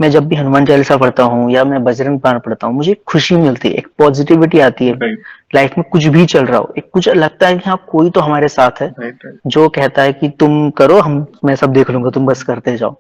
मैं जब भी हनुमान चालीसा पढ़ता हूँ या मैं बजरंग बाण पढ़ता हूँ, मुझे खुशी मिलती है, एक पॉजिटिविटी आती है। राइट, लाइफ में कुछ भी चल रहा हो, एक कुछ लगता है कि हाँ कोई तो हमारे साथ है, राइट, राइट। जो कहता है कि तुम करो, हम मैं सब देख लूंगा, तुम बस करते जाओ।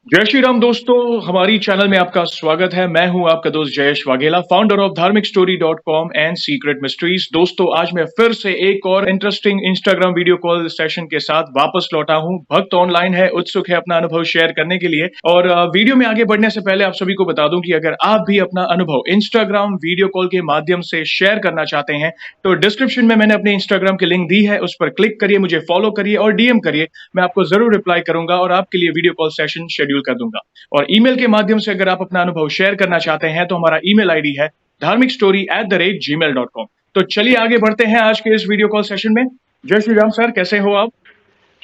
जय श्री राम दोस्तों, हमारी चैनल में आपका स्वागत है। मैं हूं आपका दोस्त जयेश वाघेला, फाउंडर ऑफ धार्मिक story dot com and secret mysteries. दोस्तों, आज मैं फिर से एक और interesting Instagram video call session के साथ वापस लौटा हूं। भक्त ऑनलाइन है, उत्सुक है अपना अनुभव शेयर करने के लिए। और वीडियो में आगे बढ़ने से पहले आप सभी को बता दूं कि अगर आप भी अपना अनुभव इंस्टाग्राम वीडियो कॉल के माध्यम से शेयर करना चाहते हैं तो डिस्क्रिप्शन में मैंने अपने इंस्टाग्राम की लिंक दी है, उस पर क्लिक करिए, मुझे फॉलो करिए और डीएम करिए। मैं आपको जरूर रिप्लाई करूंगा और आपके लिए वीडियो कॉल सेशन शेड्यूल कर दूंगा। और ईमेल के माध्यम से अगर आप अपना अनुभव शेयर करना चाहते हैं तो हमारा ईमेल आईडी है dharmikstory@gmail.com। तो चलिए आगे बढ़ते हैं आज के इस वीडियो कॉल सेशन में। जय श्री राम सर, कैसे हो आप?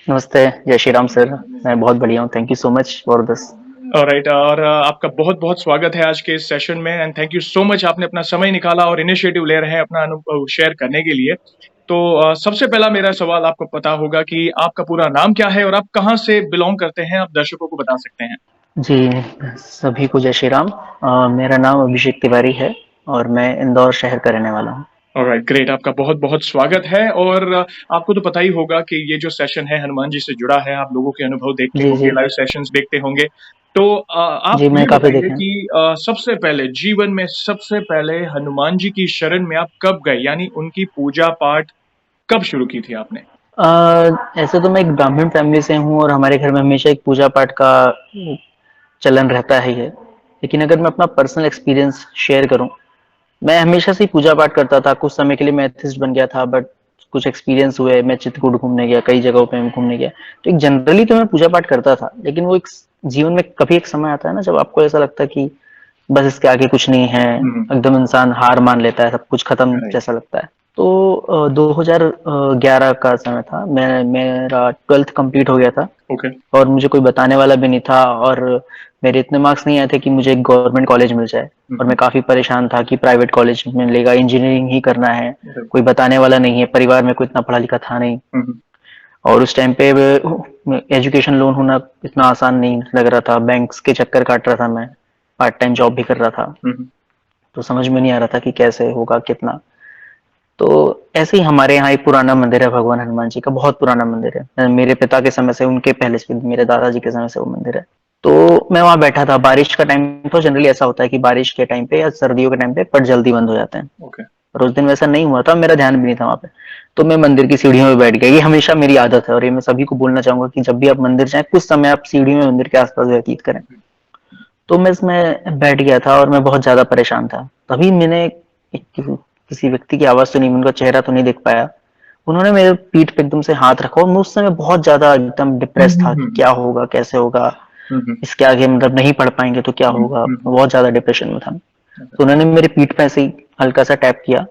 नमस्ते, जय श्री राम सर। मैं बहुत बढ़िया हूँ, thank you so much for this. Alright, और आपका बहुत बहुत स्वागत है आज के इस सेशन में and thank you so much, आपने अपना समय निकाला और इनिशिएटिव ले रहे हैं अपना अनुभव शेयर करने के लिए। तो सबसे पहला मेरा सवाल, आपको पता होगा कि आपका पूरा नाम क्या है और आप कहाँ से बिलोंग करते हैं, आप दर्शकों को बता सकते हैं? जी, सभी को जय श्री राम। मेरा नाम अभिषेक तिवारी है और मैं इंदौर शहर का रहने वाला हूँ। ऑलराइट, ग्रेट, आपका बहुत बहुत स्वागत है। और आपको तो पता ही होगा कि ये जो सेशन है हनुमान जी से जुड़ा है, आप लोगों के अनुभव देखते जी होंगे, जी। लाइव सेशंस देखते होंगे। तो आप जी, ये मैं काफी बताइए देखे हैं। कि सबसे पहले जीवन में सबसे पहले हनुमान जी की शरण में आप कब गए, यानी उनकी पूजा पाठ कब शुरू की थी आपने? ऐसे तो मैं एक ब्राह्मण फैमिली से हूँ और हमारे घर में हमेशा एक पूजा पाठ का चलन रहता ही है। लेकिन अगर मैं अपना पर्सनल एक्सपीरियंस शेयर करूँ, मैं हमेशा से ही पूजा पाठ करता था। कुछ समय के लिए मैं एथिस्ट बन गया था, बट कुछ एक्सपीरियंस हुए, मैं चित्रकूट घूमने गया, कई जगहों पे मैं घूमने गया। तो एक जनरली तो मैं पूजा पाठ करता था, लेकिन वो एक जीवन में कभी एक समय आता है ना, जब आपको ऐसा लगता है कि बस इसके आगे कुछ नहीं है, हम्म। एकदम इंसान हार मान लेता है, सब कुछ खत्म राइट। जैसा लगता है। तो 2011 का समय था, मैं मेरा 12th कंप्लीट हो गया था ओके। और मुझे कोई बताने वाला भी नहीं था, और मेरे इतने मार्क्स नहीं आए थे कि मुझे एक गवर्नमेंट कॉलेज मिल जाए। और मैं हम्म। काफी परेशान था कि प्राइवेट कॉलेज मिलेगा, इंजीनियरिंग ही करना है, राइट। कोई बताने वाला नहीं है, परिवार में कोई इतना पढ़ा लिखा था नहीं। हम्म। और उस टाइम पे एजुकेशन लोन होना इतना आसान नहीं लग रहा था, बैंक्स के चक्कर काट रहा था मैं, पार्ट टाइम जॉब भी कर रहा था। हम्म। तो समझ में नहीं आ रहा था कि कैसे होगा, कितना। तो ऐसे ही हमारे यहाँ एक पुराना मंदिर है, भगवान हनुमान जी का, बहुत पुराना मंदिर है। मेरे पिता के समय से, उनके पहले से, मेरे दादाजी के समय से वो मंदिर है। तो मैं वहां बैठा था, बारिश का टाइम, तो जनरली ऐसा होता है कि बारिश के टाइम पे या सर्दियों के टाइम पे पट जल्दी बंद हो जाते हैं। ओके। और उस दिन वैसा नहीं हुआ था, मेरा ध्यान भी नहीं था वहां पे। तो मैं मंदिर की सीढ़ियों में बैठ गया। ये हमेशा मेरी आदत है और ये मैं सभी को बोलना चाहूंगा कि जब भी आप मंदिर जाएं, कुछ समय आप सीढ़ी में मंदिर के आसपास व्यतीत करें। तो मैं इसमें बैठ गया था और मैं बहुत ज्यादा परेशान था। तभी मैंने किसी व्यक्ति की आवाज सुनी, मैं उनका चेहरा तो नहीं देख पाया। उन्होंने मेरे पीठ पे एकदम से हाथ रखा और मैं उस समय बहुत ज्यादा एकदम डिप्रेस था कि हम्म। क्या होगा, कैसे होगा, हम्म। इसके आगे मतलब नहीं पढ़ पाएंगे तो क्या होगा। हम्म। बहुत ज्यादा डिप्रेशन में था। तो उन्होंने मेरे पीठ पे ऐसे ही हल्का सा टैप किया,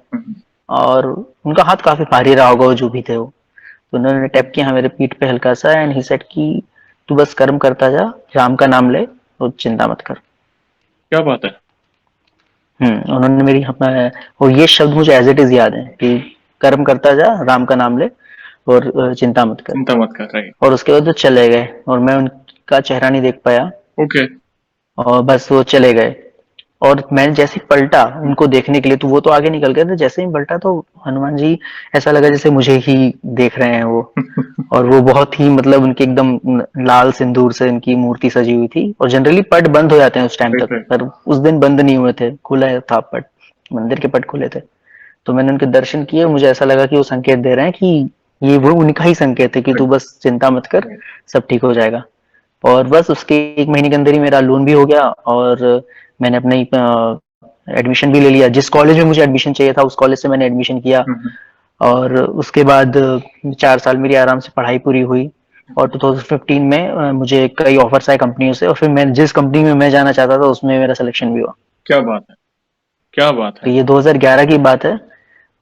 और उनका हाथ काफी भारी रहा होगा, वो जो भी थे वो। तो उन्होंने टैप किया मेरे पीठ पे हल्का सा, एंड ही सेड कि तू बस कर्म करता जा, राम का नाम ले, तो चिंता मत कर। क्या बात है! उन्होंने मेरी और ये शब्द मुझे एज इट इज याद है कि कर्म करता जा, राम का नाम ले, और चिंता मत कर। चिंता मत कर, राइट। और उसके बाद वो चले गए और मैं उनका चेहरा नहीं देख पाया, ओके। और बस वो चले गए। और मैंने जैसे ही पलटा उनको देखने के लिए, तो वो तो आगे निकल गए थे। जैसे ही पलटा तो हनुमान जी, ऐसा लगा जैसे मुझे ही देख रहे हैं वो। और वो बहुत ही मतलब उनके एकदम लाल सिंदूर से उनकी मूर्ति सजी हुई थी। और जनरली पट बंद हो जाते हैं उस टाइम राइट, तक, राइट। पर उस दिन बंद नहीं हुए थे, खुला था पट, मंदिर के पट खुले थे। तो मैंने उनके दर्शन किए, मुझे ऐसा लगा कि वो संकेत दे रहे हैं कि ये वो उनका ही संकेत है कि तू बस चिंता मत कर, सब ठीक हो जाएगा। और बस उसके 1 महीने के अंदर ही मेरा लोन भी हो गया, और मैंने अपने एडमिशन भी ले लिया। जिस कॉलेज में मुझे एडमिशन चाहिए था, उस कॉलेज से मैंने एडमिशन किया। हम्म। और उसके बाद 4 साल मेरी आराम से पढ़ाई पूरी हुई। और 2015 में मुझे कई ऑफर्स आए कंपनियों से, और फिर मैं जिस कंपनी में मैं जाना चाहता था उसमें मेरा सिलेक्शन भी हुआ। क्या बात है! क्या बात तो है! ये 2011 की बात है।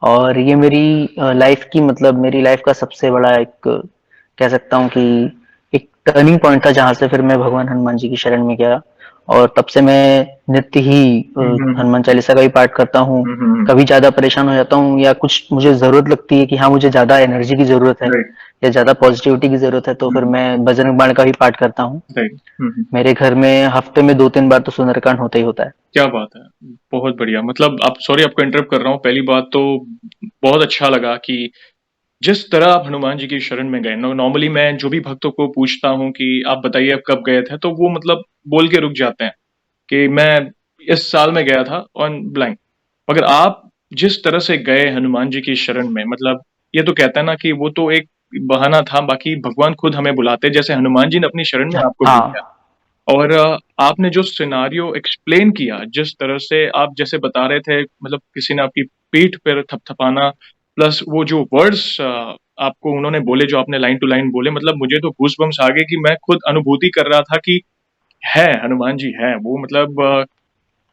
और ये मेरी लाइफ की, मतलब मेरी लाइफ का सबसे बड़ा एक, कह सकता हूँ कि एक टर्निंग पॉइंट था, जहां से फिर मैं भगवान हनुमान जी की शरण में गया। और तब से मैं नित्य ही हनुमान चालीसा का भी पाठ करता हूँ। कभी ज़्यादा परेशान हो जाता हूँ या कुछ मुझे ज़रूरत लगती है कि हाँ, मुझे ज़्यादा एनर्जी की ज़रूरत है राइट। या ज़्यादा पॉजिटिविटी की ज़रूरत है, तो फिर मैं बजरंग बाण का भी पाठ करता हूँ। राइट। मेरे घर में हफ्ते में 2-3 बार तो सुंदरकांड होता ही होता है। क्या बात है! बहुत बढ़िया। मतलब आप सॉरी आपको इंटरप्ट कर रहा हूँ। पहली बात तो बहुत अच्छा लगा कि जिस तरह आप हनुमान जी की शरण में गए। नॉर्मली मैं जो भी भक्तों को पूछता हूँ कि आप बताइए आप कब गए थे? तो वो मतलब बोल के रुक जाते हैं कि मैं इस साल में गया था ऑन ब्लैंक। मगर आप जिस तरह से गए हनुमान जी की शरण में मतलब ये तो कहते हैं ना कि वो तो एक बहाना था, बाकी भगवान खुद हमें बुलाते हैं, जैसे हनुमान जी ने अपनी शरण में आपको बुलाया। हाँ, और आपने जो सिनेरियो एक्सप्लेन किया, जिस तरह से आप जैसे बता रहे थे मतलब किसी ने आपकी पीठ पर थपथपाना प्लस वो जो वर्ड्स आपको उन्होंने बोले जो आपने लाइन टू लाइन बोले मतलब मुझे तो गूज़बम्प्स आ गए कि मैं खुद अनुभूति कर रहा था कि है, हनुमान जी हैं। वो मतलब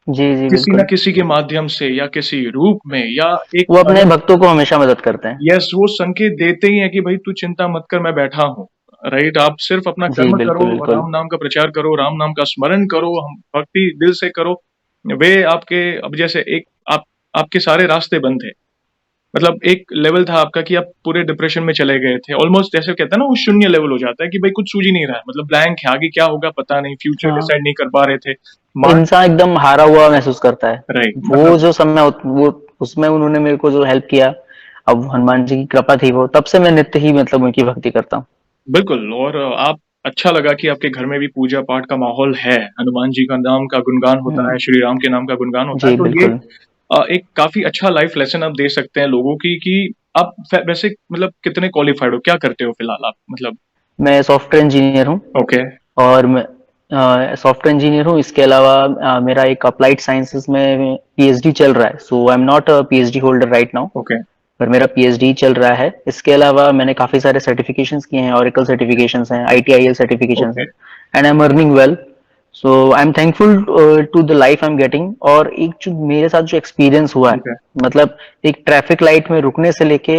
जी, जी, किसी न बिल्कुल। किसी के माध्यम से या किसी रूप में या एक वो अपने अलग भक्तों को हमेशा मदद करते हैं। यस, वो संकेत देते ही हैं कि भाई तू चिंता मत कर मैं बैठा हूँ, राइट? आप सिर्फ़ अपना जी, कर्म करो बिल्कुल, और बिल्कुल। राम नाम का प्रचार करो, राम नाम का स्मरण करो, हम भक्ति दिल से करो। वे आपके अब जैसे एक आप आपके सारे रास्ते बंद थे। मतलब एक लेवल था आपका कि आप पूरे डिप्रेशन में चले गए थे। ऑलमोस्ट जैसे कहते हैं ना वो शून्य लेवल हो जाता है कि भाई कुछ सूझ ही नहीं रहा है। मतलब ब्लैंक है, आगे क्या होगा पता नहीं, फ्यूचर हाँ, डिसाइड नहीं कर पा रहे थे। मार्च इंसान एकदम हारा हुआ महसूस करता है। राइट वो मतलब जो समय वो उसमें उन्होंने मेरे को जो हेल्प किया, अब हनुमान जी की कृपा थी वो, तब से मैं नित्य ही मतलब उनकी भक्ति करता हूँ। बिल्कुल और आप अच्छा लगा कि आपके घर में भी पूजा-पाठ का माहौल है। हनुमान जी का नाम का गुणगान होता हुँ, है, श्री राम के नाम का गुणगान होता है। जी, तो ये बिल्कुल। एक काफ़ी अच्छा लाइफ लेसन आप दे सकते हैं लोगों की कि आप वैसे मतलब कितने क्वालिफाइड हो? क्या करते हो फिलहाल आप? मतलब मैं सॉफ्टवेयर इंजीनियर हूँ ओके, और मैं सॉफ्टवेयर इंजीनियर हूँ। इसके अलावा मेरा एक अप्लाइड साइंसेज़ में पीएचडी चल रहा है। So I am not a PhD holder right now, okay, पर मेरा पीएचडी चल रहा है। इसके अलावा मैंने काफ़ी सारे सर्टिफिकेशंस किए हैं, ओरेकल सर्टिफिकेशंस हैं, आईटीआईएल सर्टिफिकेशंस ओके, हैं, and I am earning well. So I am thankful to the life I am getting. और एक जो मेरे साथ जो एक्सपीरियंस हुआ है, ओके। मतलब एक ट्रैफिक लाइट में रुकने से लेके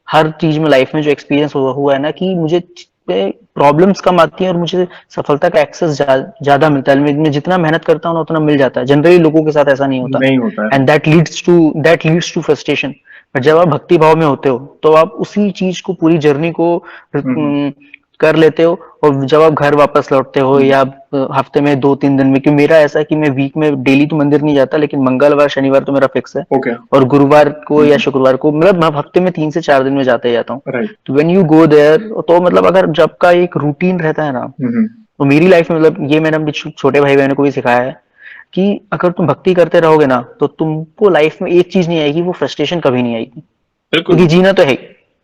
हर चीज में लाइफ में जो एक्सपीरियंस हुआ है ना, कि मुझे प्रॉब्लम्स कम आती हैं और मुझे सफलता का एक्सेस ज्यादा मिलता है। मैं जितना मेहनत करता हूँ ना उतना मिल जाता है। जनरली लोगों के साथ ऐसा नहीं होता, नहीं होता है। And that leads to frustration. पर जब आप भक्ति भाव में होते हो तो आप उसी चीज को, पूरी जर्नी को हुँ, हुँ, कर लेते हो। और जब आप घर वापस लौटते हो हुँ। या हफ्ते में 2-3 दिन में, क्योंकि मेरा ऐसा है कि मैं वीक में डेली तो मंदिर नहीं जाता, लेकिन मंगलवार शनिवार तो मेरा फिक्स है, ओके। और गुरुवार को हुँ, या हुँ। शुक्रवार को, मतलब मैं हफ्ते में 3 से 4 दिन में जाते ही जाता हूँ। राइट। तो व्हेन यू गो देयर, तो मतलब अगर जब का एक रूटीन रहता है ना, हुँ, हुँ। तो मेरी लाइफ में, मतलब ये मैंने अपने छोटे भाई बहनों को भी सिखाया है कि अगर तुम भक्ति करते रहोगे ना, तो तुमको लाइफ में एक चीज नहीं आएगी, वो फ्रस्ट्रेशन कभी नहीं आएगी। बिल्कुल। क्योंकि जीना तो है ही,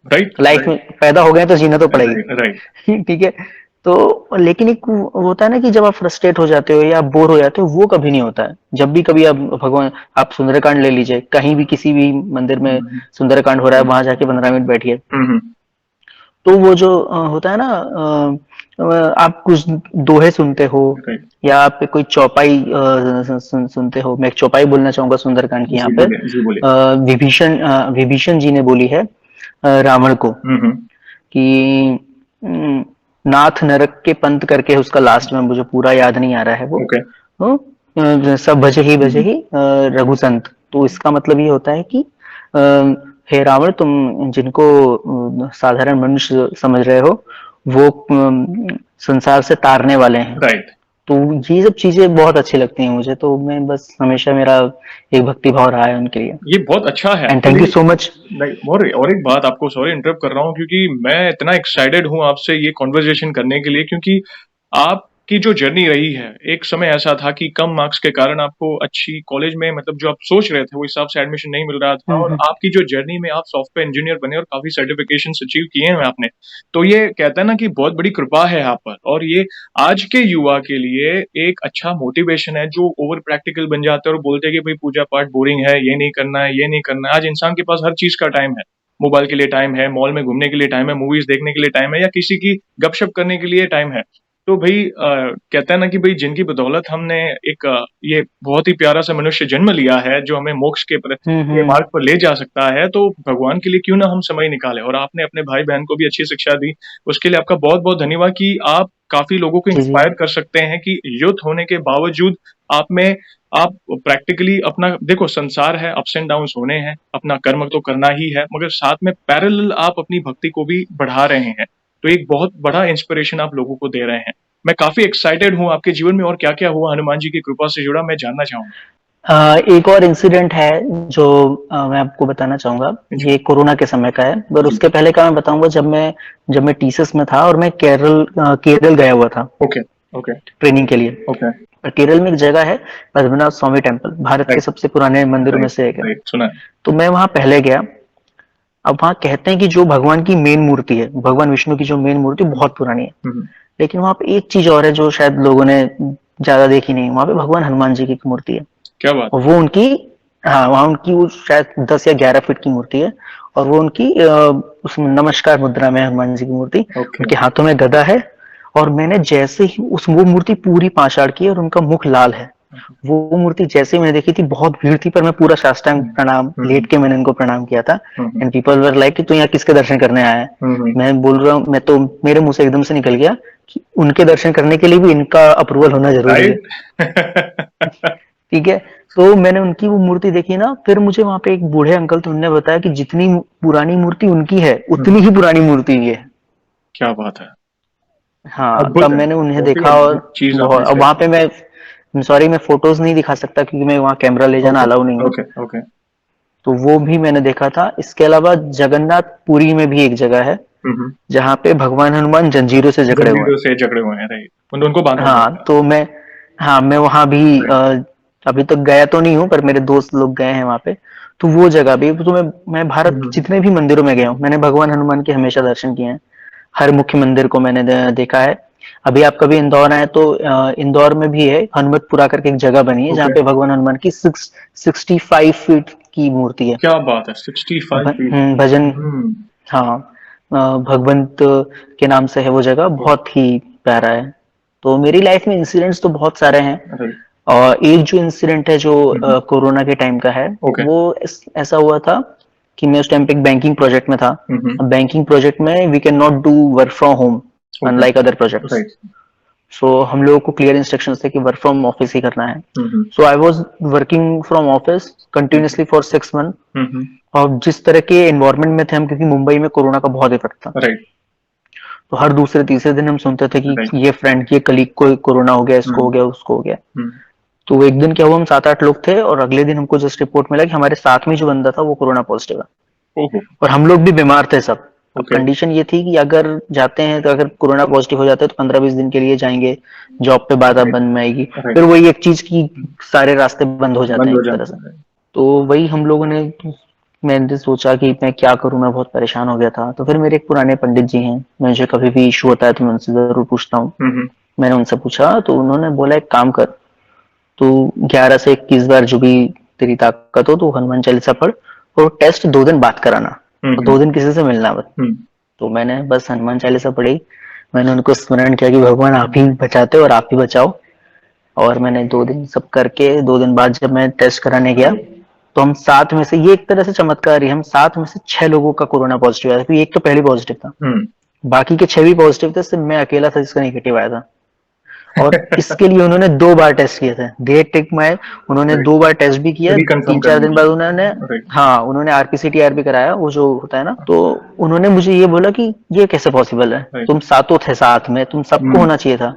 राइट, लाइफ राइट, में पैदा हो गए तो जीना तो पड़ेगी। Right, right. ठीक है। तो लेकिन एक होता है ना कि जब आप फ्रस्ट्रेट हो जाते हो या आप बोर हो जाते हो, वो कभी नहीं होता है। जब भी कभी आप भगवान, आप सुंदरकांड ले लीजिए, कहीं भी किसी भी मंदिर हुँ, में हुँ। सुंदरकांड हो रहा है, वहां जाके 15 मिनट बैठिए। हुँ, हुँ। तो वो जो होता है ना, आप कुछ दोहे सुनते हो राइट। या आप कोई चौपाई सुनते हो। मैं एक चौपाई बोलना चाहूंगा सुंदरकांड की यहाँ जी पे। बोलिए, जी बोलिए। विभीषण जी ने बोली है रावण को हुँ, हुँ। कि नाथ नरक के पंथ करके, उसका लास्ट में मुझे पूरा याद नहीं आ रहा है वो। ओके। सब हुँ, भजे हुँ। ही रघुसंत। तो इसका मतलब ये होता है कि अ, हे रावण, तुम जिनको साधारण मनुष्य समझ रहे हो, वो संसार से तारने वाले हैं। राइट। तो ये सब चीजें बहुत अच्छी लगती हैं मुझे, तो मैं बस हमेशा मेरा एक भक्ति भाव रहा है उनके लिए। ये बहुत अच्छा है and thank actually you so much. नहीं और एक बात आपको सॉरी इंटरप्ट कर रहा हूँ क्योंकि मैं इतना एक्साइटेड हूँ आपसे ये कन्वर्सेशन करने के लिए क्योंकि आपकी जो जर्नी रही है, एक समय ऐसा था कि कम मार्क्स के कारण आपको अच्छी कॉलेज में मतलब जो आप सोच रहे थे, वो हिसाब से एडमिशन नहीं मिल रहा था और आपकी जो जर्नी में आप सॉफ्टवेयर इंजीनियर बने और काफ़ी सर्टिफिकेशंस अचीव किए हैं आपने। तो ये कहते हैं ना कि बहुत बड़ी कृपा है आप पर और ये आज के युवा के लिए एक अच्छा मोटिवेशन है जो ओवर प्रैक्टिकल बन जाते हैं और बोलते हैं कि भाई पूजा पाठ बोरिंग है, ये नहीं करना है, ये नहीं करना है। आज इंसान के पास हर चीज़ का टाइम है। मोबाइल के लिए टाइम है, मॉल में घूमने के लिए टाइम है, मूवीज़ देखने के लिए टाइम है या किसी की गपशप करने के लिए टाइम है। तो भई कहते हैं ना कि भई जिनकी बदौलत हमने एक ये बहुत ही प्यारा-सा मनुष्य जन्म लिया है, जो हमें मोक्ष के हम्म। मार्ग पर ले जा सकता है, तो भगवान के लिए क्यों ना हम समय निकालें और आपने अपने भाई-बहन को भी अच्छी शिक्षा दी। उसके लिए आपका बहुत-बहुत धन्यवाद कि आप काफी लोगों को जी, जी। इंस्पायर कर सकते हैं कि यूथ होने के बावजूद आप में आप प्रैक्टिकली अपना देखो संसार है, अप्स एंड डाउन्स होने हैं, अपना कर्म तो करना ही है, मगर साथ में पैरेलल आप अपनी भक्ति को भी बढ़ा रहे हैं। तो एक बहुत बड़ा इंस्पिरेशन आप लोगों को दे रहे हैं। मैं काफ़ी एक्साइटेड हूँ आपके जीवन में और क्या-क्या हुआ हनुमान जी की कृपा से जुड़ा मैं जानना चाहूँगा। एक और इंसिडेंट है जो मैं आपको बताना चाहूँगा। जी, ये कोरोना के समय का है, पर जी। उसके पहले का मैं बताऊँगा जब मैं टीसीएस में था और मैं केरल गया हुआ था ओके, ओके, ट्रेनिंग के लिए। ओके। केरल में एक जगह है पद्मनाभ स्वामी टेम्पल, भारत के राइट, सबसे पुराने मंदिरों में राइट, से एक है। राइट, सुना है। तो मैं वहाँ पहले गया। अब वहाँ कहते हैं कि जो भगवान की मेन मूर्ति है, भगवान विष्णु की जो मेन मूर्ति हुँ, बहुत पुरानी है। हुँ, लेकिन वहाँ पे एक चीज़ और है जो शायद लोगों ने ज़्यादा देखी नहीं। वहाँ पे भगवान हनुमान जी की एक मूर्ति है। क्या बात और है! वो उनकी, हाँ, वहाँ उनकी वो शायद 10 या 11 फीट की मूर्ति है। और वो उनकी उस नमस्कार मुद्रा में है हनुमान जी की मूर्ति। ओके, उनके हाथों में गदा है। और मैंने जैसे ही वो मूर्ति पूरी पाषाण की है और उनका मुख लाल है। वो मूर्ति जैसे ही मैंने देखी थी, बहुत भीड़ थी, पर मैं पूरा साष्टांग हुँ, प्रणाम हुँ, लेट के मैंने इनको प्रणाम किया था। Hmm, hmm, and people were like कि तू यहाँ किसके दर्शन करने आया है। हुँ, हुँ। मैं बोल रहा हूँ, मैं तो मेरे मुंह से एकदम से निकल गया कि उनके दर्शन करने के लिए भी इनका अप्रूवल होना जरूरी है। राइट? ठीक है। तो मैंने उनकी वो मूर्ति देखी ना, फिर मुझे वहां पे एक बूढ़े अंकल थे, उन्होंने बताया कि जितनी पुरानी मूर्ति उनकी है हुँ, उतनी ही पुरानी मूर्ति ये है। क्या बात है! हाँ, अद्भुत तब है, मैंने उन्हें बहुत ही देखा। और अद्भुत चीज़ आपने बहुत, अब शेयर वहां की। पे मैं सॉरी, मैं फोटोज नहीं दिखा सकता क्योंकि मैं वहाँ कैमरा ले जाना ओके, अलाउ नहीं है। Okay, okay. तो वो भी मैंने देखा था। इसके अलावा जगन्नाथ पुरी में भी एक जगह है हुँ, हुँ। जहाँ पे भगवान हनुमान जंजीरों से जकड़े हुए हैं। जंजीरों से जकड़े हुए हैं, राइट। उनको बाँधा गया हाँ, था। तो मैं वहां भी राइट। अभी तक गया तो नहीं हूँ, पर मेरे दोस्त लोग गए हैं वहां पे। तो वो जगह भी, तो मैं हुँ, भारत के हुँ, हुँ। जितने भी मंदिरों में गया हूँ, मैंने भगवान हनुमान के हमेशा दर्शन किए हैं। हर मुख्य मंदिर को मैंने देखा है। अभी आप कभी इंदौर आए तो इंदौर में भी है हनुमतपुरा करके एक जगह बनी है जहाँ ओके, पे भगवान हनुमान की 65 फीट की मूर्ति है। क्या बात है! 65 फीट। भजन, हुँ, हाँ, भगवंत के नाम से है वो जगह, ओके, बहुत ही प्यारा है। तो मेरी लाइफ में इंसिडेंट्स तो बहुत सारे हैं। राइट। और एक जो इंसिडेंट है जो हुँ, हुँ, कोरोना के टाइम का है, ओके। वो ऐसा हुआ था कि मैं उस टाइम पे एक बैंकिंग प्रोजेक्ट में था। हुँ, हुँ, अब बैंकिंग प्रोजेक्ट में we can not do work from home okay, unlike other projects. Right. So हम लोगों को क्लियर इंस्ट्रक्शंस थे कि वर्क फ्रॉम ऑफिस ही करना है। Hmm, hmm, so I was working from office okay. Continuously for 6 month. Hmm, hmm, और जिस तरह के एनवायरनमेंट में थे हम, क्योंकि मुंबई में कोरोना का बहुत इफेक्ट था, राइट, तो हर दूसरे तीसरे दिन हम सुनते थे कि राइट। ये फ्रेंड, ये कलीग को कोरोना हो गया, हुँ, इसको हो गया, उसको हो गया। हुँ, तो एक दिन क्या हुआ, हम 7-8 लोग थे और अगले दिन हमको जस्ट रिपोर्ट मिला कि हमारे साथ में जो बंदा था वो कोरोना पॉजिटिव है। ओहो! और हम लोग भी बीमार थे सब। अब ओके, कंडीशन ये थी कि अगर जाते हैं तो, अगर कोरोना पॉजिटिव हो जाते हैं तो 15-20 दिन के लिए जाएंगे, जॉब पे बाधा राइट, बंद में आएगी। राइट। फिर वही एक चीज की सारे रास्ते बंद हो जाते बंद हैं हो एक तरह जाता से। है। तो वही हम लोगों ने, मैंने सोचा कि मैं क्या करूं, मैं बहुत परेशान हो गया था। तो फिर मेरे एक पुराने पंडित जी हैं, मुझे कभी भी इशू होता है तो मैं उनसे जरूर पूछता हूँ। हुँ, हुँ, मैंने उनसे पूछा तो उन्होंने बोला एक काम कर, तू 11 से 21 बार जो भी तेरी ताकत हो तो हनुमान चालीसा पढ़, और टेस्ट 2 दिन बाद कराना, हुँ, और हुँ, 2 दिन किसी से मिलना मत। हुँ, तो मैंने बस हनुमान चालीसा पढ़ी। मैंने उनको स्मरण किया कि भगवान आप ही बचाते हो और आप ही बचाओ। और मैंने 2 दिन सब करके, 2 दिन बाद जब मैं टेस्ट कराने गया, तो हम सात में से, ये एक तरह से चमत्कार ही, हम 7 में से 6 लोगों का कोरोना पॉजिटिव आया था, क्योंकि एक तो पहले पॉजिटिव था। हुँ। बाकी के 6 भी पॉजिटिव थे, सिर्फ मैं अकेला था जिसका नेगेटिव आया था। और इसके लिए उन्होंने 2 बार टेस्ट किए थे, दे टेक माई, उन्होंने राइट, 2 बार टेस्ट भी किया। रिकन्फर्म तीन चार करने दिन के बाद लिए। उन्होंने, राइट, हाँ, उन्होंने आरपीसीटीआर भी कराया, वो जो होता है ना। तो उन्होंने मुझे ये बोला कि ये कैसे पॉसिबल है, राइट। तुम सातों थे साथ में, तुम सबको हुँ। होना चाहिए था।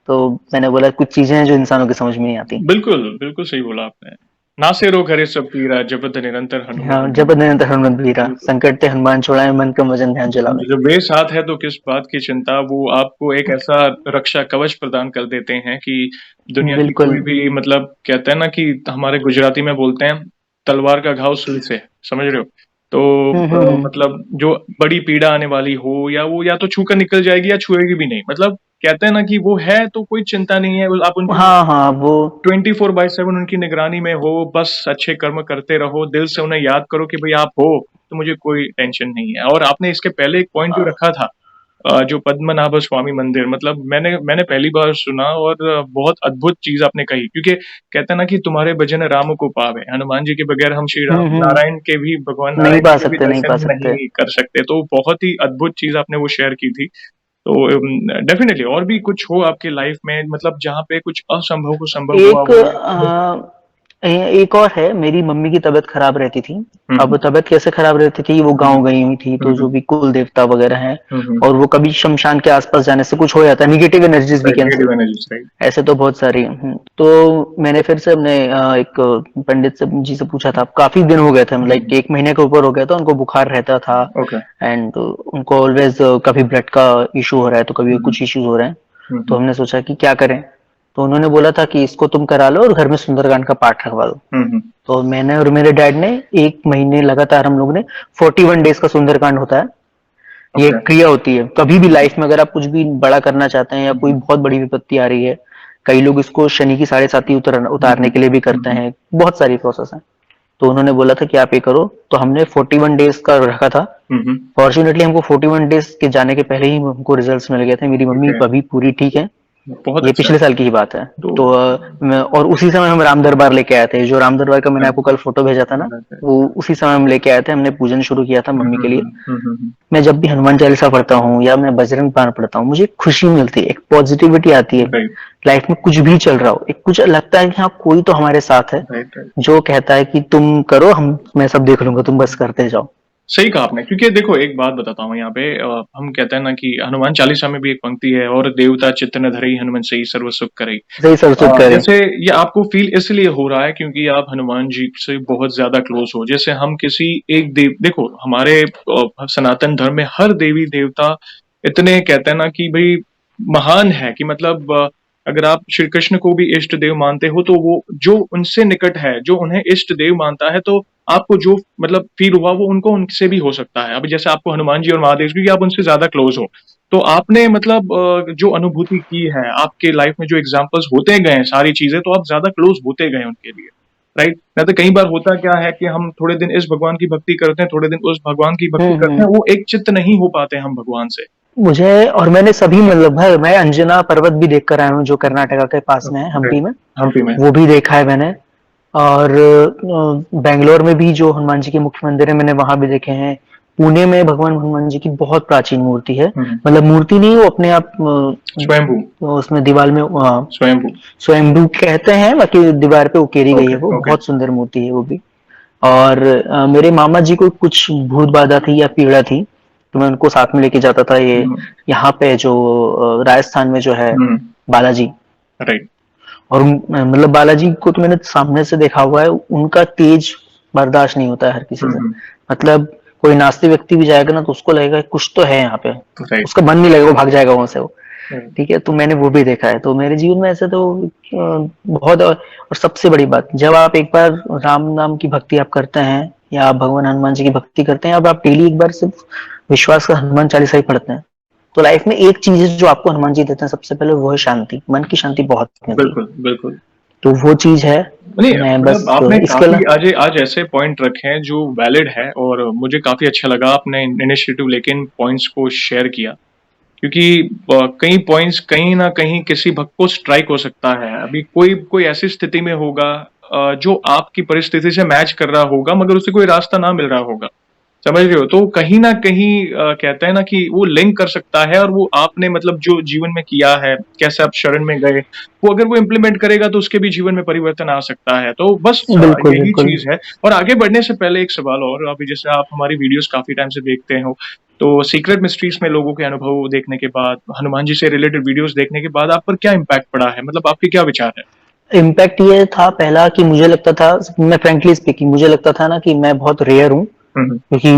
तो मैंने बोला कुछ चीजें हैं जो इंसानों की समझ में नहीं आती। बिल्कुल, बिल्कुल सही बोला आपने। "नासे रोग हरे सब पीरा, जपत निरंतर हनुमत हाँ, जब बीरा।" निरंतर हनुमंत वीरा, बिल्कुल। संकट ते हनुमान छुड़ाए, मन क्रम वचन ध्यान चलावे। जब वे साथ है तो किस बात की चिंता, वो आपको एक ऐसा रक्षा कवच प्रदान कर देते हैं कि दुनिया की बिल्कुल। कोई भी मतलब कहते हैं ना कि हमारे गुजराती में बोलते हैं, तलवार का घाव सुई से, समझ रहे हो? तो हम्म। मतलब जो बड़ी पीड़ा आने वाली हो या वो या तो छू कर निकल जाएगी या छुएगी भी नहीं। मतलब कहते हैं ना कि वो है तो कोई चिंता नहीं है, आप उनकी हाँ हाँ, वो 24/7 उनकी निगरानी में हो, बस अच्छे कर्म करते रहो, दिल से उन्हें याद करो कि भई आप हो, तो मुझे कोई टेंशन नहीं है। और आपने इसके पहले एक पॉइंट जो रखा था जो पद्मनाभ स्वामी मंदिर मतलब मैंने मैंने पहली बार सुना और बहुत अद्भुत चीज़ आपने कही क्योंकि कहते हैं ना कि तुम्हारे भजन राम को पावे, हनुमान जी के बगैर हम श्री राम हम्म, नारायण के भी भगवान नहीं नारायण पा जी के भी सकते, नहीं पा दर्शन सकते। नहीं कर सकते, तो बहुत ही अद्भुत चीज़ आपने वो शेयर की थी। तो डेफिनेटली और भी कुछ हो आपके लाइफ में, मतलब जहाँ पे कुछ असंभव को संभव हुआ एक हो। एक और है, मेरी मम्मी की तबीयत खराब रहती थी। अब हम्म तबीयत कैसे खराब रहती थी, वो गांव गई हुई थी, तो जो भी कुल देवता वगैरह हैं, हम्म। और वो कभी शमशान के आसपास जाने से कुछ हो जाता है, negative energies we right, can say. Negative energies, right. ऐसे तो बहुत सारी हैं। तो मैंने फिर से अपने एक पंडित से जी से पूछा था, काफी दिन हो गए थे, मतलब एक महीने के ऊपर हो गया था, उनको बुखार रहता था। ओके। एंड उनको ऑलवेज कभी ब्लड का इशू हो रहा है, तो कभी कुछ इश्यूज हो रहे हैं। तो हमने सोचा कि क्या करें। तो उन्होंने बोला था कि इसको तुम करा लो और घर में सुंदरकांड का पाठ रखवा दो। तो मैंने और मेरे डैड ने 1 महीने लगातार, हम लोग ने 41 डेज का सुंदरकांड होता है, ये ओके। क्रिया होती है। कभी भी लाइफ में अगर आप कुछ भी बड़ा करना चाहते हैं या कोई बहुत बड़ी विपत्ति आ रही है, कई लोग इसको शनि की 7.5 उतारने के लिए भी करते हैं, बहुत सारी प्रोसेस है। तो उन्होंने बोला था कि आप ये करो, तो हमने 41 डेज का रखा था। फॉर्चुनेटली हमको 41 डेज के जाने के पहले ही हमको रिजल्ट्स मिल गए थे। मेरी मम्मी ओके। अभी पूरी ठीक है। बहुत ये अच्छा। पिछले साल की ही बात है। तो तो और उसी समय हम राम दरबार लेके आए थे, जो राम दरबार का मैंने आपको कल फोटो भेजा था ना, वो उसी समय हम लेके आए थे। हमने पूजन शुरू किया था मम्मी के लिए। मैं जब भी हनुमान चालीसा पढ़ता हूँ या मैं बजरंग बाण पढ़ता हूँ, मुझे खुशी मिलती है, एक पॉजिटिविटी आती है। राइट, लाइफ में कुछ भी चल रहा हो, एक कुछ लगता है कि हाँ कोई तो हमारे साथ है, राइट, राइट। जो कहता है कि तुम करो, हम मैं सब देख लूंगा, तुम बस करते जाओ। सही कहा आपने, क्योंकि देखो एक बात बताता हूँ यहाँ पे, हम कहते हैं ना कि हनुमान चालीसा में भी एक पंक्ति है, और देवता चित्त न धरई हनुमान सही सर्व सुख करई। सही सरसुख करे। जैसे ये आपको फील इसलिए हो रहा है क्योंकि आप हनुमान जी से बहुत ज्यादा क्लोज हो। जैसे हम किसी एक देव, देखो हमारे सनातन धर्म में हर देवी देवता इतने कहते हैं ना कि भाई महान है, कि मतलब अगर आप श्री कृष्ण को भी इष्ट देव मानते हो, तो वो जो उनसे निकट है, जो उन्हें इष्ट देव मानता है, तो आपको जो मतलब फील हुआ वो उनको उनसे भी हो सकता है। अभी जैसे आपको हनुमान जी और महादेव, क्योंकि आप उनसे ज्यादा क्लोज हो, तो आपने मतलब जो अनुभूति की है आपके लाइफ में, जो एग्जांपल्स होते गए हैं सारी चीजें, तो आप ज्यादा क्लोज होते गए उनके लिए। राइट। नहीं तो कई बार होता क्या है कि हम थोड़े दिन इस भगवान की भक्ति करते हैं, थोड़े दिन उस भगवान की भक्ति करते हम्म। हैं, वो एक चित्त नहीं हो पाते हम भगवान से। मुझे, और मैंने सभी, मतलब भाई मैं अंजना पर्वत भी देख कर आया हूँ, जो कर्नाटका के पास में है, हम्पी में। हम्पी में। वो भी देखा है मैंने। और बेंगलोर में भी जो हनुमान जी के मुख्य मंदिर है, मैंने वहां भी देखे हैं। पुणे में भगवान हनुमान जी की बहुत प्राचीन मूर्ति है, मतलब मूर्ति नहीं, वो अपने आप स्वयंभू। उसमें दीवार में स्वयंभू। स्वयंभू कहते हैं, बाकी दीवार पे उकेरी गई है। ओके, वो ओके। बहुत सुंदर मूर्ति है वो भी। और मेरे मामा जी को कुछ भूत बाधा थी या पीड़ा थी, तो मैं उनको साथ में लेके जाता था। ये यहाँ पे जो राजस्थान में जो है बालाजी, राइट। और मतलब बालाजी को तो मैंने सामने से देखा हुआ है, उनका तेज बर्दाश्त नहीं होता है हर किसी से। मतलब कोई नास्तिक व्यक्ति भी जाएगा ना, तो उसको लगेगा कुछ तो है यहाँ पे, उसका मन नहीं लगेगा, वो भाग जाएगा वहां से वो। ठीक है, तो मैंने वो भी देखा है। तो मेरे जीवन में ऐसे तो बहुत। और सबसे बड़ी बात, जब आप एक बार राम नाम की भक्ति आप करते हैं, या आप भगवान हनुमान जी की भक्ति करते हैं, अब आप डेली एक बार सिर्फ विश्वास का हनुमान चालीसा ही पढ़ते हैं, तो लाइफ में एक चीज है जो आपको हनुमान जी देते हैं सबसे पहले, वो है शांति। मन की शांति बहुत मिलती है। बिल्कुल, बिल्कुल। तो वो चीज है। नहीं, मैं बस मतलब आपने इसके काफी अलावा, आज आज ऐसे पॉइंट रखे हैं जो वैलिड है, और मुझे काफी अच्छा लगा आपने इनिशिएटिव लेके इन पॉइंट्स को शेयर किया, क्योंकि कई पॉइंट्स कहीं ना कहीं किसी भक्त को स्ट्राइक हो सकता है। अभी कोई कोई ऐसी स्थिति में होगा जो आपकी परिस्थिति से मैच कर रहा होगा, मगर उसे कोई रास्ता ना मिल रहा होगा, समझ रहे हो? तो कहीं ना कहीं कहते हैं ना कि वो लिंक कर सकता है, और वो आपने मतलब जो जीवन में किया है, कैसे आप शरण में गए, वो अगर वो इम्प्लीमेंट करेगा तो उसके भी जीवन में परिवर्तन आ सकता है। तो बस बिल्कुल यही बिल्कुल। चीज है। और आगे बढ़ने से पहले एक सवाल और, अभी जैसे आप हमारी वीडियोस काफी टाइम से देखते हो, तो सीक्रेट मिस्ट्रीज में लोगों के अनुभव देखने के बाद, हनुमान जी से रिलेटेड वीडियोस देखने के बाद, आप पर क्या इम्पैक्ट पड़ा है? मतलब आपके क्या विचार है? इम्पैक्ट ये था पहला कि मुझे लगता था, मैं फ्रेंकली स्पीकिंग, मुझे लगता था ना कि मैं बहुत रेयर हूँ, क्योंकि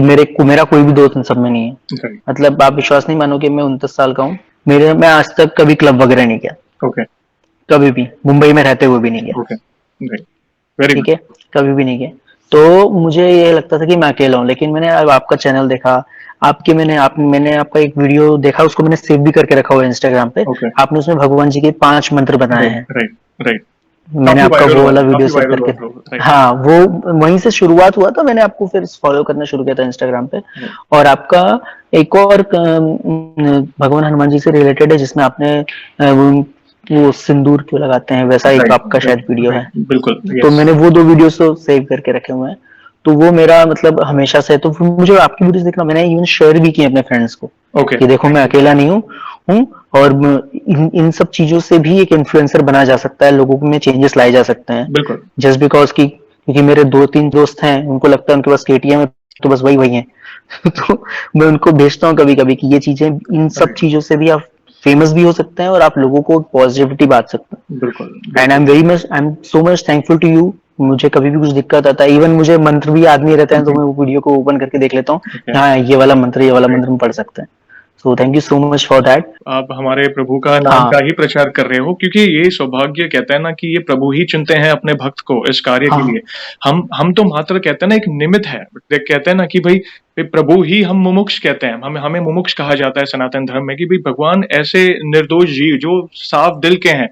मेरा कोई भी दोस्त इन सब में नहीं है। राइट। मतलब आप विश्वास नहीं मानोगे, मैं 29 साल का हूँ, मैं आज तक कभी क्लब वगैरह नहीं किया, ओके, कभी भी, मुंबई में रहते हुए भी नहीं गया। ओके। राइट। वेरी ठीक गुड। है, कभी भी नहीं गया। तो मुझे ये लगता था कि मैं अकेला हूँ, लेकिन मैंने अब आपका चैनल देखा, मैंने आपका एक वीडियो देखा, उसको मैंने सेव भी करके रखा हुआ है इंस्टाग्राम पे। ओके। आपने उसमें भगवान जी के 5 मंत्र बनाए हैं। Right, right. मैंने काफी आपका वायरल वो हुआ वाला था, वीडियो काफी सेव वायरल करके, हुआ था। राइट। हाँ, वो वहीं से शुरुआत हुआ था। मैंने आपको फिर फॉलो करना शुरू किया था इंस्टाग्राम पे। और आपका एक और भगवान हनुमान जी से रिलेटेड है, जिसमें आपने वो सिंदूर क्यों लगाते हैं, वैसा एक राइट, आपका राइट, शायद वीडियो है। राइट। बिल्कुल, तो यस। मैंने वो 2 वीडियो तो सेव करके रखे हुए हैं। तो वो मेरा मतलब हमेशा से, तो मुझे आपकी वीडियोस देखना, मैंने इवन शेयर भी किए अपने फ्रेंड्स को ओके। कि देखो मैं अकेला नहीं हूँ और इन सब चीजों से भी एक इन्फ्लुएंसर बना जा सकता है, लोगों में चेंजेस लाए जा सकते हैं। बिल्कुल। जस्ट बिकॉज की क्योंकि मेरे 2-3 दोस्त हैं, उनको लगता है उनके पास केटीएम है तो बस वही वही है तो मैं उनको भेजता हूँ कभी कभी कि ये चीजें, इन सब राइट। चीजों से भी आप फेमस भी हो सकते हैं और आप लोगों को पॉजिटिविटी बांट सकते हैं। बिल्कुल एंड बिल्कुल। I am so much thankful to you. मुझे कभी भी कुछ दिक्कत आता है, इवन मुझे मंत्र भी याद नहीं रहता है, तो मैं वो वीडियो को ओपन करके देख लेता हूँ, ओके। हाँ ये वाला मंत्र, ये वाला मंत्र हम पढ़ सकते हैं। So thank you so much for that. आप हमारे प्रभु का नाम हाँ का ही प्रचार कर रहे हो, क्योंकि ये सौभाग्य कहते हैं ना कि ये प्रभु ही चुनते हैं अपने भक्त को इस कार्य के हाँ लिए। हम तो मात्र कहते हैं ना एक निमित्त है। कहते हैं ना कि भाई प्रभु ही, हम मुमुक्ष कहते हैं, हमें हमें मुमुक्ष कहा जाता है सनातन धर्म में, कि भाई भगवान ऐसे निर्दोष जीव जो साफ दिल के हैं,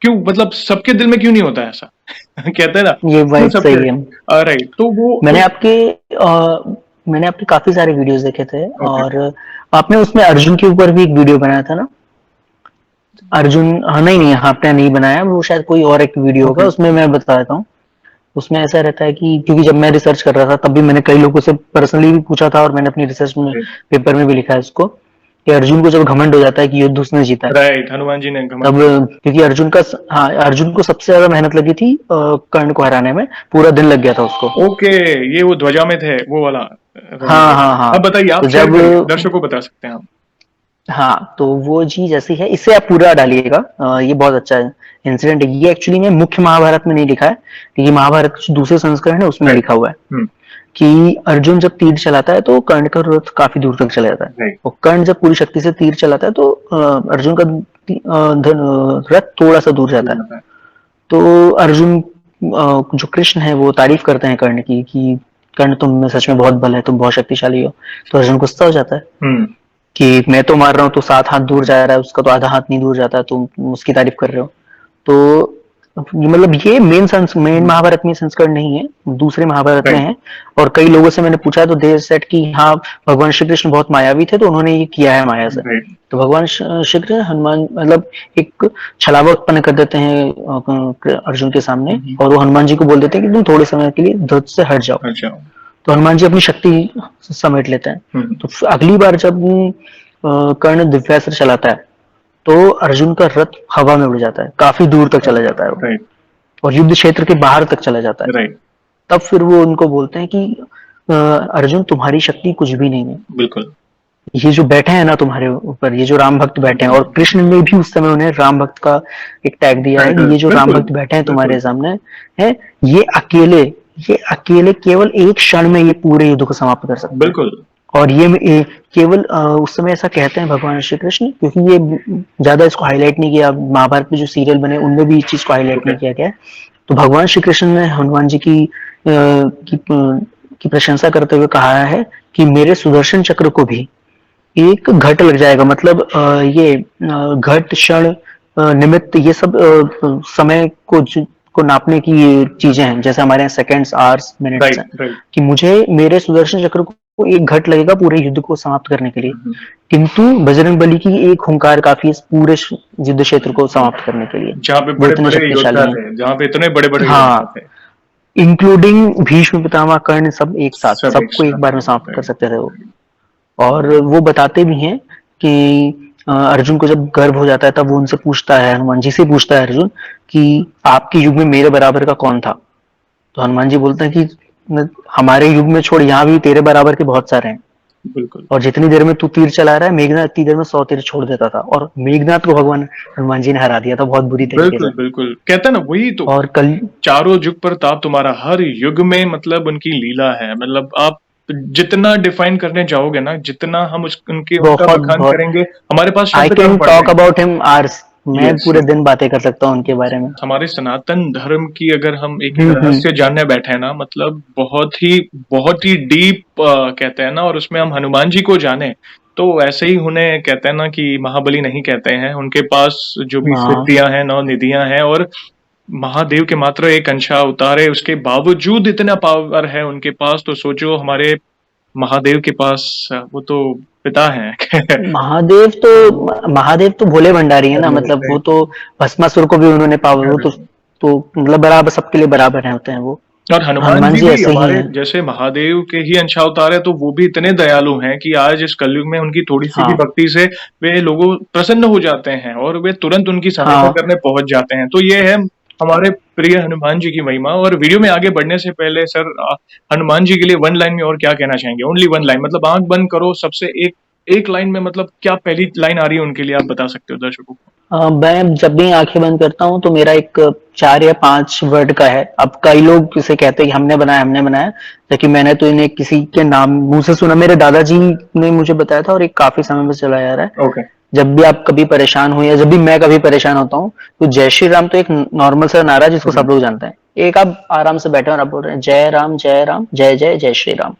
क्यों मतलब सबके दिल में क्यों नहीं होता ऐसा कहते हैं ना, ये क्यों वाइब सबके। सही है। राइट। तो वो मैंने आपके मैंने आपके काफी सारे वीडियोस देखे थे, ओके। और आपने उसमें अर्जुन के ऊपर भी एक वीडियो बनाया था ना? अर्जुन, हाँ नहीं नहीं, हाँ आपने नहीं बनाया, वो शायद कोई और एक वीडियो होगा, ओके। उसमें मैं बता देता हूँ। उसमें ऐसा रहता है कि क्योंकि जब मैं रिसर्च कर रहा था तब भी मैंने कई लोगों से पर्सनली भी पूछा था, और मैंने अपनी रिसर्च में पेपर में भी लिखा है इसको, कि अर्जुन को जब घमंड हो जाता है कि युद्ध उसने जीता है, राइट, हनुमान जी ने घमंड तब किया। क्योंकि हाँ अर्जुन को सबसे ज्यादा मेहनत लगी थी कर्ण को हराने में, पूरा दिन लग गया था उसको। ओके, ये वो ध्वजा में थे वो वाला। हाँ राइट। हाँ हाँ। अब बताइए, आप तो शेयर जब करिए, दर्शकों को बता सकते हैं आप। हाँ, तो वो चीज ऐसी है, इससे आप पूरा डालिएगा, ये बहुत अच्छा इंसिडेंट है। ये एक्चुअली में मुख्य महाभारत में नहीं लिखा है, क्योंकि महाभारत के जो दूसरे संस्करण है उसमें राइट। लिखा हुआ है हम्म। कि अर्जुन जब तीर चलाता है तो कर्ण का रथ काफी दूर तक चला जाता है, राइट। और कर्ण जब पूरी शक्ति से तीर चलाता है तो अर्जुन का रथ थोड़ा सा दूर जाता है। तो अर्जुन जो कृष्ण है वो तारीफ करते हैं कर्ण की कि कर्ण तुम में सच में बहुत बल है, तुम बहुत शक्तिशाली हो। तो अर्जुन गुस्सा हो जाता है हम्म। कि मैं तो मार रहा हूँ तो 7 हाथ दूर जा रहा है, उसका तो आधा हाथ नहीं दूर जाता, तुम उसकी तारीफ कर रहे हो। तो मतलब ये मेन महाभारत में संस्करण नहीं है, दूसरे महाभारत में राइट। है। और कई लोगों से मैंने पूछा तो दे सेड कि हाँ भगवान श्री कृष्ण बहुत मायावी थे, तो उन्होंने ये किया है माया से। राइट। तो भगवान श्री कृष्ण हनुमान मतलब एक छलावा उत्पन्न कर देते हैं अर्जुन के सामने, और वो हनुमान जी को बोल देते हैं कि तुम थोड़े समय के लिए ध्वज से हट जाओ। अच्छा। तो हनुमान जी अपनी शक्ति समेट लेते हैं। हम्म। तो अगली बार जब कर्ण दिव्यास्त्र चलाता है तो अर्जुन का रथ हवा में उड़ जाता है, काफी दूर तक चला जाता है वो, राइट। और युद्ध क्षेत्र के बाहर तक चला जाता है। राइट। तब फिर वो उनको बोलते हैं कि अर्जुन तुम्हारी शक्ति कुछ भी नहीं है, बिल्कुल। ये जो बैठे हैं ना तुम्हारे ऊपर, ये जो राम भक्त बैठे हैं, और कृष्ण ने भी उस समय उन्हें राम भक्त का एक टैग दिया है कि ये जो राम बिल्कुल भक्त बैठे हैं बिल्कुल। तुम्हारे सामने है, ये अकेले ये अकेले केवल एक क्षण में ये पूरे युद्ध को समाप्त कर सकते हैं। बिल्कुल। और ये केवल उस समय ऐसा कहते हैं भगवान श्री कृष्ण, क्योंकि ये ज्यादा इसको हाईलाइट नहीं किया, महाभारत में जो सीरियल बने उनमें भी इस चीज को हाईलाइट ओके। नहीं किया गया। तो भगवान श्री कृष्ण ने हनुमान जी की प्रशंसा करते हुए कहा है कि मेरे सुदर्शन चक्र को भी एक घट लग जाएगा, मतलब ये घट क्षण निमित्त ये सब समय को नापने की ये चीजें हैं, जैसे हमारे यहाँ सेकंड्स आवर्स मिनट्स हैं, राइट। राइट। कि मुझे मेरे सुदर्शन चक्र को एक घट लगेगा पूरे युद्ध को समाप्त करने के लिए, किंतु बजरंग बलि की एक हुंकार काफी है इस पूरे युद्ध क्षेत्र को समाप्त करने के लिए। जहाँ पे वो बड़े इतने बड़े योद्धा शक्तिशाली हैं, थे, जहाँ पे इतने बड़े बड़े योद्धा हाँ, थे। इंक्लूडिंग भीष्म पितामह कर्ण, सब एक साथ सब एक सबको एक साथ। बार में समाप्त कर राइट। सकते थे वो। और वो बताते भी हैं कि अर्जुन को जब गर्व हो जाता है तब वो उनसे पूछता है, हनुमान जी से पूछता है अर्जुन कि आपके युग में मेरे बराबर का कौन था? तो हनुमान जी बोलते हैं कि हमारे युग में छोड़, यहाँ भी तेरे बराबर के बहुत सारे हैं, बिल्कुल और जितनी देर में तू तीर चला रहा है मेघनाथ इतनी देर में 100 तीर छोड़ देता था, और मेघनाथ को भगवान हनुमान जी ने हरा दिया था बहुत बुरी तरीके बिल्कुल से। बिल्कुल। कहते हैं ना, वही तो, और कल चारों युग पर ताप तुम्हारा, हर युग में मतलब उनकी लीला है। मतलब आप जितना डिफाइन करने जाओगे ना, जितना हम उनका बहुत बखान बहुत करेंगे, हमारे पास आई शब्द कम कैन पड़ टॉक जाएंगे। अबाउट हिम आवर्स, मैं यस पूरे यस। दिन बातें कर सकता हूँ उनके बारे में। हमारे सनातन धर्म की अगर हम एक हम्म। रहस्य जानने बैठे हैं ना, मतलब बहुत ही डीप कहते हैं ना, और उसमें हम हनुमान जी को जाने, तो ऐसे ही उन्हें कहते हैं ना कि महाबली नहीं कहते हैं। उनके पास जो भी हाँ सिद्धियां हैं, नौ निधियां हैं, और महादेव के मात्र एक अंशा उतारे, उसके बावजूद इतना पावर है उनके पास। तो सोचो हमारे महादेव के पास वो तो पिता हैं महादेव तो भोले भंडारी है ना, मतलब वो तो भस्मासुर को भी उन्होंने पावर, वो तो मतलब बराबर सबके लिए बराबर है होते हैं वो। और हनुमान हनुमान जी जी भी ऐसे ही हमारे हैं। जैसे महादेव के ही अंश अवतार है, तो वो भी इतने दयालु हैं कि आज इस कलयुग में उनकी थोड़ी सी भी हाँ, भक्ति से वे लोगों प्रसन्न हो जाते हैं और वे तुरंत उनकी सहायता हाँ। करने पहुंच जाते हैं। तो ये है हमारे प्रिय हनुमान जी की महिमा। और वीडियो में आगे बढ़ने से पहले सर, हनुमान जी के लिए वन लाइन में और क्या कहना चाहेंगे? ओनली वन लाइन, मतलब आंख बंद करो, सबसे एक एक लाइन में, मतलब क्या पहली लाइन आ रही है उनके लिए, आप बता सकते हो दर्शकों को? मैं जब भी आंखें बंद करता हूँ तो मेरा एक 4 या 5 वर्ड का है। अब कई लोग इसे कहते हैं कि हमने बनाया, लेकिन मैंने तो इन्हें किसी के नाम मुंह से सुना, मेरे दादाजी ने मुझे बताया था और एक काफी समय से चला आ रहा है। ओके। जब भी आप कभी परेशान हो या जब भी मैं कभी परेशान होता हूँ, तो जय श्री राम तो एक नॉर्मल सा नारा है जिसको सब लोग जानते हैं। एक आप आराम से बैठे हो और आप बोल रहे हैं जय राम जय राम जय जय जय श्री राम,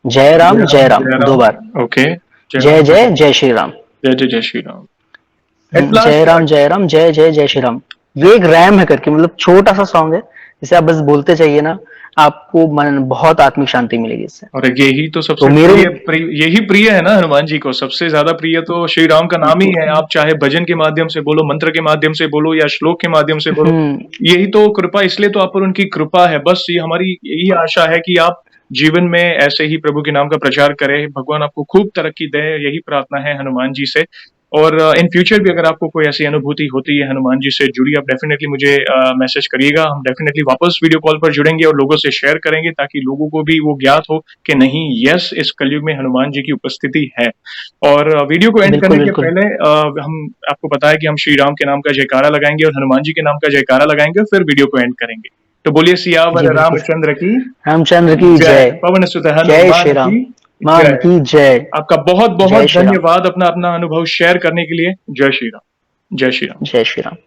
जय राम जय 2 राम। बार, ओके। जय जय राम जय जय राम जय श्री राम। जय जय जय श्री राम। एट जय लास्ट। राम जय राम जय जय जय श्री राम। ये एक रैम है करके, मतलब छोटा सा सॉन्ग है, जिसे आप बस बोलते चाहिए ना, आपको मन बहुत आत्मिक शांति मिलेगी इससे। और यही तो तो सबसे मेरे यही प्रिय है ना हनुमान जी को, सबसे ज्यादा प्रिय तो श्री राम का नाम ही है। आप चाहे भजन के माध्यम से बोलो, मंत्र के माध्यम से बोलो या श्लोक के माध्यम से बोलो, हम्म, यही तो कृपा, इसलिए तो आप पर उनकी कृपा है। बस ये हमारी यही आशा है कि आप जीवन में ऐसे ही प्रभु के नाम का प्रचार करें, भगवान आपको खूब तरक्की दे, यही प्रार्थना है हनुमान जी से। और इन फ्यूचर भी अगर आपको कोई ऐसी अनुभूति होती है हनुमान जी से जुड़ी, आप डेफिनेटली मुझे मैसेज करिएगा। हम डेफिनेटली वापस वीडियो कॉल पर जुड़ेंगे और लोगों से शेयर करेंगे, ताकि लोगों को भी वो ज्ञात हो कि नहीं, यस, इस कलयुग में हनुमान जी की उपस्थिति है। और वीडियो को एंड बिल्कुल करने के बिल्कुल। पहले हम आपको बताया कि हम श्री राम के नाम का जयकारा लगाएंगे और हनुमान जी के नाम का जयकारा लगाएंगे और फिर वीडियो को एंड करेंगे। तो बोलिए जी सियावर बिल्कुल। रामचंद्र की रामचंद्र की जय, जय। पवन सुत जय हनुमान श्री राम। की मान जय। की जय। आपका बहुत बहुत जय श्री राम। धन्यवाद अपना अपना अनुभव शेयर करने के लिए। जय श्री राम। जय श्री राम। जय श्री राम।